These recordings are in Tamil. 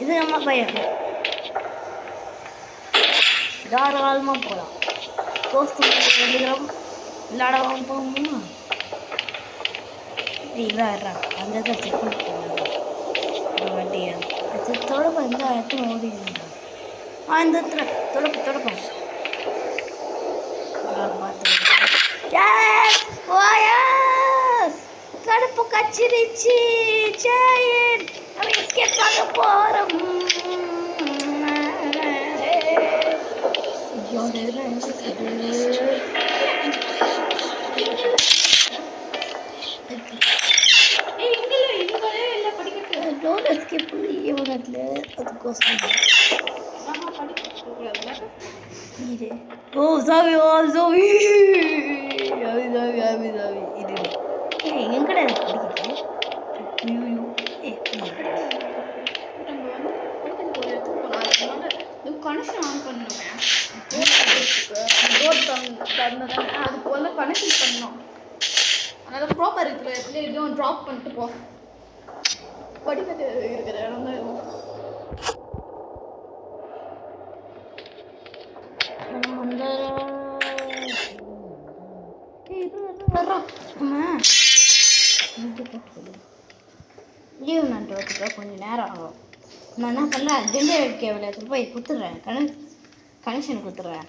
இது நம்ம பையன் தாராளமாக போகலாம். கோஸ்து எழுதுகிறோம் விளையாடவும் போகணுமா? இதான் அந்த இதை செக் பண்ணிட்டு வண்டியை தொடப்ப இந்த இடத்துல ஓடி இந்த இடத்துல தொடப்பேன் கடுப்பு கச்சிருச்சு. நம்ம எஸ்கேப் ஆக போகிறோம். டோர் எஸ்கேப் இவனத்தில் அதுக்கோசம் ஓ சாவி சாவி இது எங்கடா படிக்கிறது? கனெக்ஷன் ஆன் பண்ணுவேன். அதுக்கு வந்து கனெக்ஷன் பண்ணணும். அதனால ப்ராப்பர் இருக்கிற இடத்துல எதுவும் ட்ராப் பண்ணிட்டு போ. படிக்கட்டு இருக்கிற இடம் தான் லீவ் நட்டு வச்சுக்க கொஞ்சம் நேரம் ஆகும். நான் என்ன பண்ணுறேன், ஜென்ரேட் கேபிள் எடுத்துகிட்டு போய் கொடுத்துட்றேன். கனெக்ஷன் கொடுத்துட்றேன்.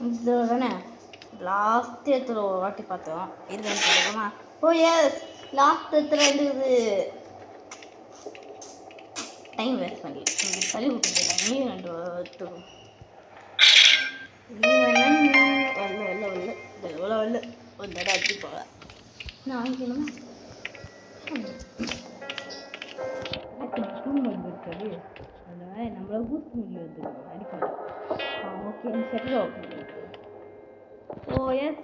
இது தானே லாஸ்ட் இடத்துல ஒரு வாட்டி பார்த்தோம். இருக்கான்னு சொல்லுமா? ஓ எஸ், லாஸ்ட் இடத்துல இருந்தது. டைம் வேஸ்ட் பண்ணி தள்ளி விட்டுருக்கேன். நீ ரெண்டு வரல ஒரு தடவை அடிச்சு போக நான் வாங்கிக்கணுமா? இருக்காது அதனால நம்மள பூஸ்ட் முடியும் வந்து அடிப்பாங்க. Okay settle okay. Oh yes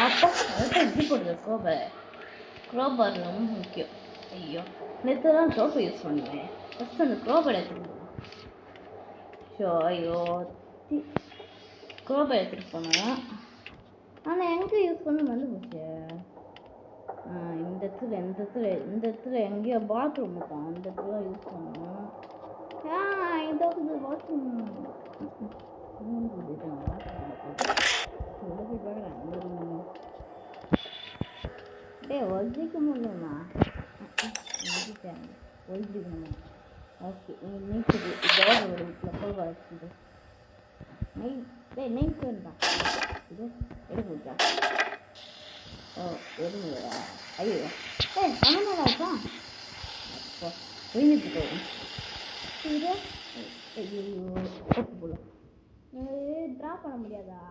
அப்போ அதுதான் இப்படி போடுது. க்ரோபர் ரொம்ப முக்கியம். ஐயோ நேற்று தான் க்ரோபர் யூஸ் பண்ணுவேன். ஃபஸ்ட்டு அந்த க்ரோபர் எடுத்துகிட்டு போனோம். ஷோ ஐயோ க்ரோபர் எடுத்துகிட்டு போனோம். ஆனால் எங்கே யூஸ் பண்ண வந்து போச்சு. இந்த இடத்துல எங்கேயோ பாத்ரூம் இருக்கும். அந்த இடத்துல யூஸ் பண்ணோம். இது பாத்ரூம் ஒழிக்க முடியுமா? ஒழிக்கணுமா? ஓகே நீச்சது இதோட ஒரு வீட்டில் வச்சுது நெய்ட் வேண்டாம். இது எடுக்கா? ஓ எடுங்களா? ஐயோ நம்மளாக்கா அப்போ ஒழிஞ்சிட்டு போகும். இது ஐயோ போட்டு போகலாம். ட்ரா பண்ண முடியாதா?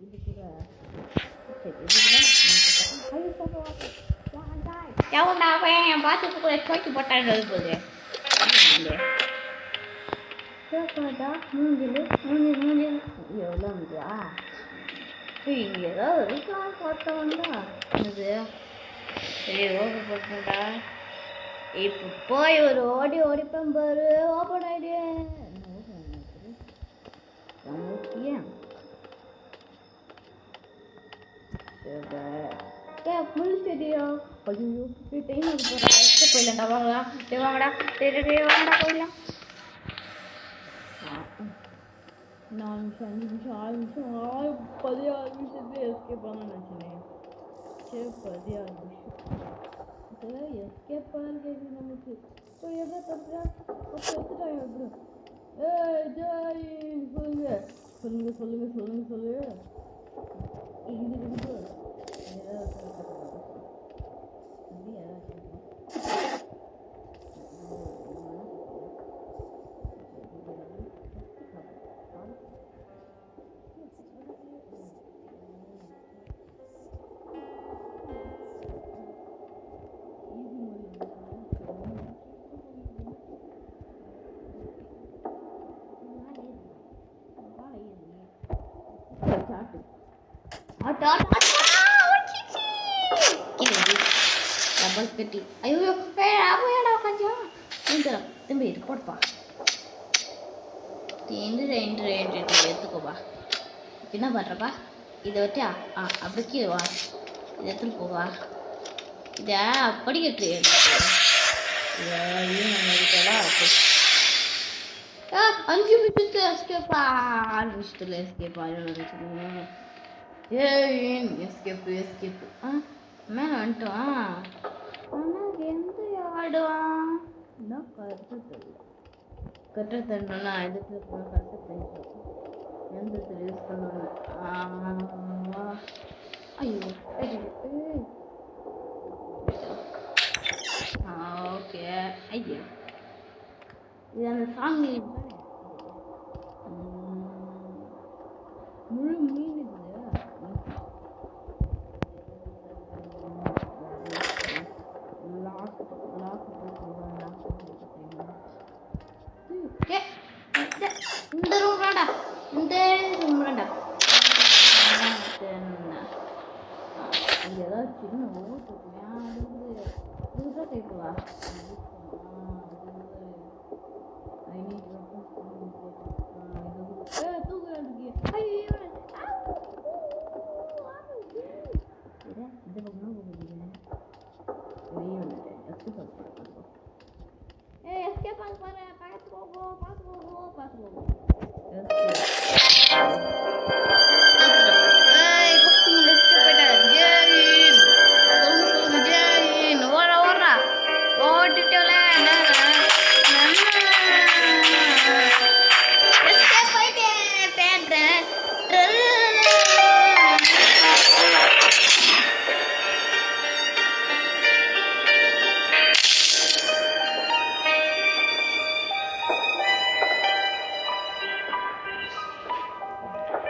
இது கூட என் பாத்துக்கு கூட தோக்கி போட்டாங்க போது மூஞ்சில் எவ்வளோ முடியா? ஏதாவது இருக்கலாம் பார்த்தோம்டா. இது சரி ரோடு போட்டா இப்போ போய் ஒரு ஓடிப்பேன் பாரு. ஓப்பன் ஆயிடு முள் செடியா? ஐயோ டைம் அது போகிறேன். போயிடலாம்டா வாங்கடா வாங்கடா போயிடலாம். 4 நிமிஷம் 5 நிமிஷம் 6 நிமிஷம் 16 நிமிஷத்துக்கு எஸ்கேப் பண்ண நினச்சினேன். சரி 16 நிமிஷம் எஸ்கேப் பண்ண நமக்கு எவ்வளோ தப்புறா எடுத்துட்டாங்க. எப்படி ஜாய் சொல்லு இது டபுள் கட்டி. ஐயோ போயாடா கொஞ்சம் திரும்பி போடுப்பா. ரெண்டு எடுத்துக்கோப்பா. என்ன பண்ணுறப்பா இதை வச்சா அப்படி கீழே வா இதை எடுத்துகிட்டு போவா இதை படிக்கட்டு இருக்கு 5 நிமிஷத்துல எஸ்கேப்பா 6 நிமிஷத்துல எஸ்கேப்பா நினச்சிக்கோங்க எஸ்கேப்பு மேலே வந்துட்டோம் ஆனால் எந்த ஆடுவான் என்ன கருத்து தெரியல கற்று தரணும்னா எதுக்கு கற்று தெரியும் எந்த யூஸ் பண்ணணும் ஐயோ ஓகே ஐயோ இது அந்த சாங் முழு மீன் இந்த ரூம் வேண்டா இந்த ரூம் வேண்டா இங்க ஏதாவது சின்ன ஓட்டு புதுசாக கேட்குவா பார்த்து போகும்